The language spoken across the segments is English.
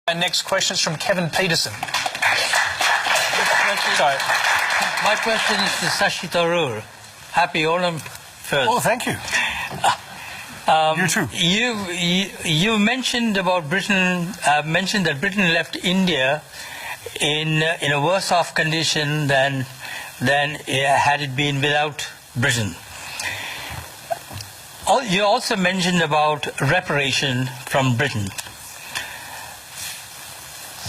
And next question is from Kevin Peterson. Sorry. My question is to Sashi Tharur. Happy Onam first. Oh, thank you. You too. You mentioned about Britain. Mentioned that Britain left India in a worse off condition than had it been without Britain. You also mentioned about reparation from Britain.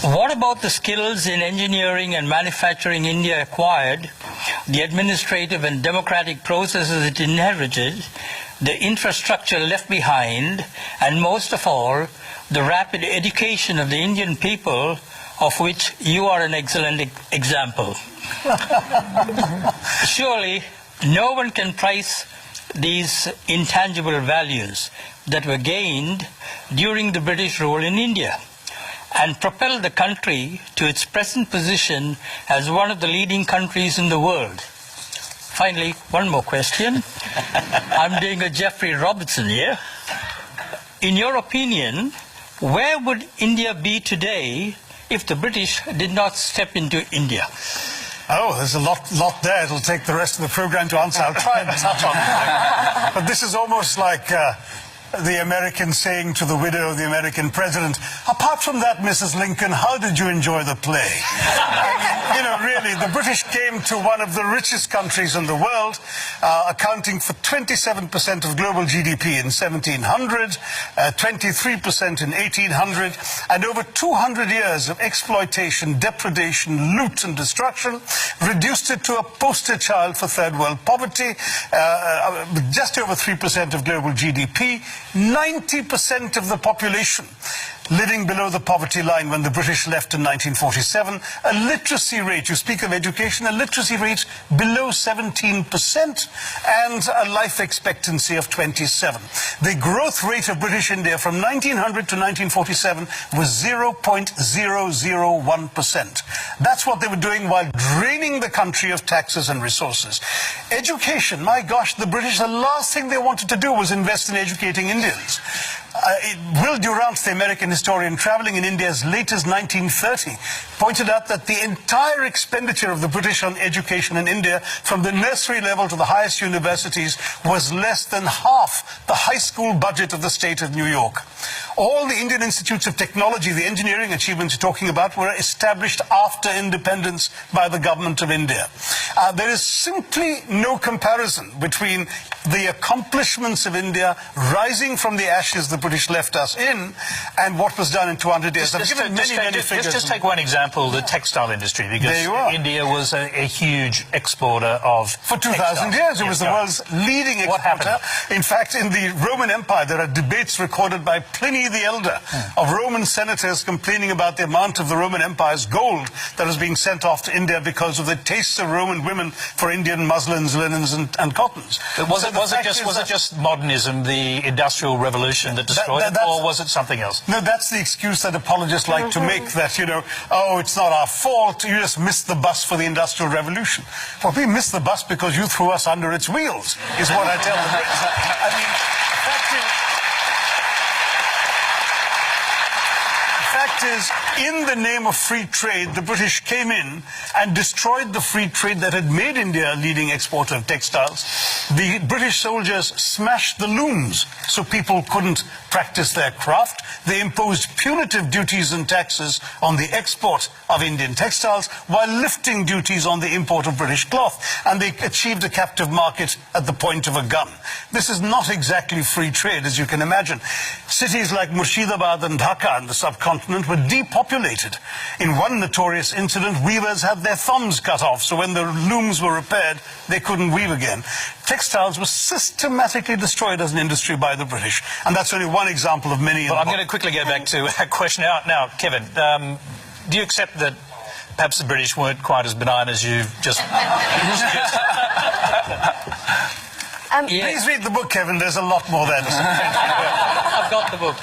What about the skills in engineering and manufacturing India acquired, the administrative and democratic processes it inherited, the infrastructure left behind, and most of all, the rapid education of the Indian people, of which you are an excellent example? Surely, no one can price these intangible values that were gained during the British rule in India and propelled the country to its present position as one of the leading countries in the world. Finally, one more question. I'm doing a Jeffrey Robertson here. In your opinion, where would India be today if the British did not step into India? Oh, there's a lot there. It'll take the rest of the program to answer. I'll try and touch on it. But this is almost like the American saying to the widow of the American president, apart from that, Mrs. Lincoln, how did you enjoy the play? You know, really, the British came to one of the richest countries in the world, accounting for 27% of global GDP in 1700, 23% in 1800, and over 200 years of exploitation, depredation, loot and destruction, reduced it to a poster child for third world poverty, just over 3% of global GDP, 90% of the population living below the poverty line when the British left in 1947, a literacy rate, you speak of education, a literacy rate below 17%, and a life expectancy of 27. The growth rate of British India from 1900 to 1947 was 0.001%. That's what they were doing while draining the country of taxes and resources. Education, my gosh, the British, the last thing they wanted to do was invest in educating Indians. Will Durant, the American historian traveling in India as late as 1930, pointed out that the entire expenditure of the British on education in India, from the nursery level to the highest universities, was less than half the high school budget of the state of New York. All the Indian institutes of technology, the engineering achievements you're talking about, were established after independence by the government of India. There is simply no comparison between the accomplishments of India rising from the ashes the British left us in and what was done in 200 years. I've given many figures. Just take one example, the textile industry, because India was a huge exporter of For 2,000 years, it was the world's leading exporter. In fact, in the Roman Empire, there are debates recorded by Pliny the Elder of Roman senators complaining about the amount of the Roman Empire's gold that was being sent off to India because of the tastes of Roman women for Indian muslins, linens, and cottons. Was it just modernism, the Industrial Revolution that destroyed it, or was it something else? No, that's the excuse that apologists like to make, that, you know, oh, it's not our fault, you just missed the bus for the Industrial Revolution. Well, we missed the bus because you threw us under its wheels, is what I tell the Brits. I mean, the fact is, in the name of free trade, the British came in and destroyed the free trade that had made India a leading exporter of textiles. The British soldiers smashed the looms so people couldn't practice their craft. They imposed punitive duties and taxes on the export of Indian textiles while lifting duties on the import of British cloth. And they achieved a captive market at the point of a gun. This is not exactly free trade, as you can imagine. Cities like Murshidabad and Dhaka in the subcontinent were depopulated. In one notorious incident, weavers had their thumbs cut off, so when the looms were repaired, they couldn't weave again. Textiles were systematically destroyed as an industry by the British, and that's only one example of many. Well, I'm going to quickly go back to a question now, Kevin. Do you accept that perhaps the British weren't quite as benign as you've just Please read the book, Kevin. There's a lot more there to say. I've got the book.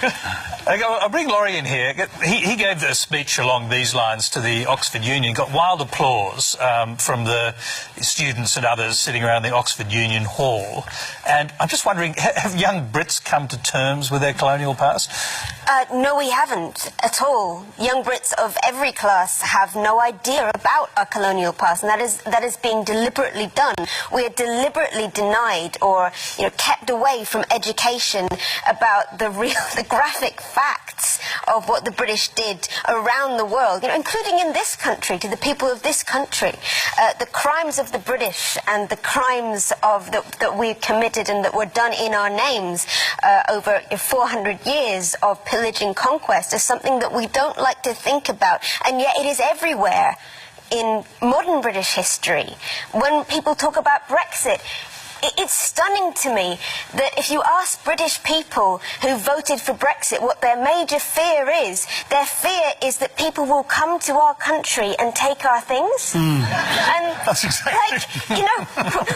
I'll bring Laurie in here. He gave a speech along these lines to the Oxford Union, got wild applause from the students and others sitting around the Oxford Union Hall. And I'm just wondering, have young Brits come to terms with their colonial past? No, we haven't at all. Young Brits of every class have no idea about our colonial past, and that is being deliberately done. We are deliberately denied or kept away from education about the graphic facts of what the British did around the world, including in this country, to the people of this country. The crimes of the British and the crimes that we committed and that were done in our names over 400 years of pillage and conquest is something that we don't like to think about, and yet it is everywhere in modern British history. When people talk about Brexit, it's stunning to me that if you ask British people who voted for Brexit what their major fear is, their fear is that people will come to our country and take our things. And That's exactly.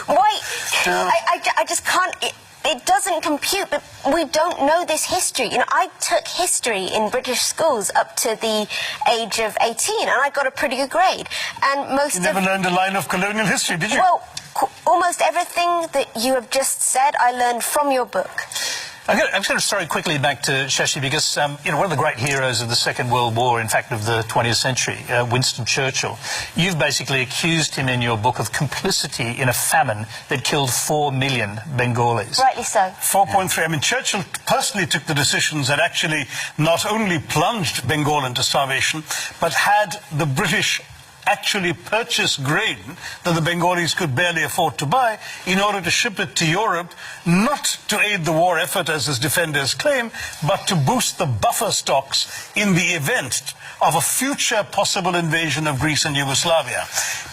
Why? I just can't. It doesn't compute, but we don't know this history. I took history in British schools up to the age of 18, and I got a pretty good grade. And most You never learned a line of colonial history, did you? Well, almost everything that you have just said, I learned from your book. I'm going to throw quickly back to Sashi because, one of the great heroes of the Second World War, in fact, of the 20th century, Winston Churchill, you've basically accused him in your book of complicity in a famine that killed 4 million Bengalis. Rightly so. 4.3. I mean, Churchill personally took the decisions that actually not only plunged Bengal into starvation, but had the British actually purchase grain that the Bengalis could barely afford to buy in order to ship it to Europe, not to aid the war effort as his defenders claim, but to boost the buffer stocks in the event of a future possible invasion of Greece and Yugoslavia.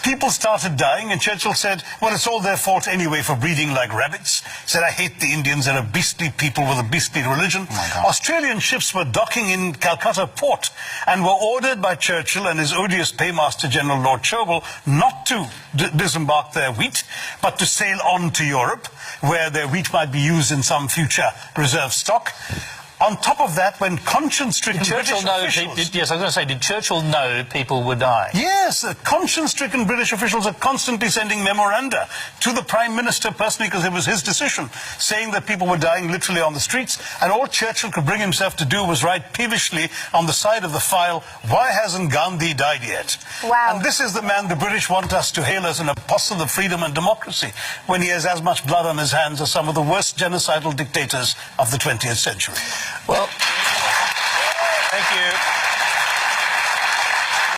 People started dying, and Churchill said, well, it's all their fault anyway for breeding like rabbits. He said, I hate the Indians, they're a beastly people with a beastly religion. Australian ships were docking in Calcutta port and were ordered by Churchill and his odious paymaster General Lord Chervil not to disembark their wheat, but to sail on to Europe, where their wheat might be used in some future reserve stock. On top of that, when conscience-stricken British officials... Yes, I was going to say, did Churchill know people would die? Yes, conscience-stricken British officials are constantly sending memoranda to the Prime Minister personally, because it was his decision, saying that people were dying literally on the streets, and all Churchill could bring himself to do was write peevishly on the side of the file, why hasn't Gandhi died yet? Wow. And this is the man the British want us to hail as an apostle of freedom and democracy, when he has as much blood on his hands as some of the worst genocidal dictators of the 20th century. Well, thank you.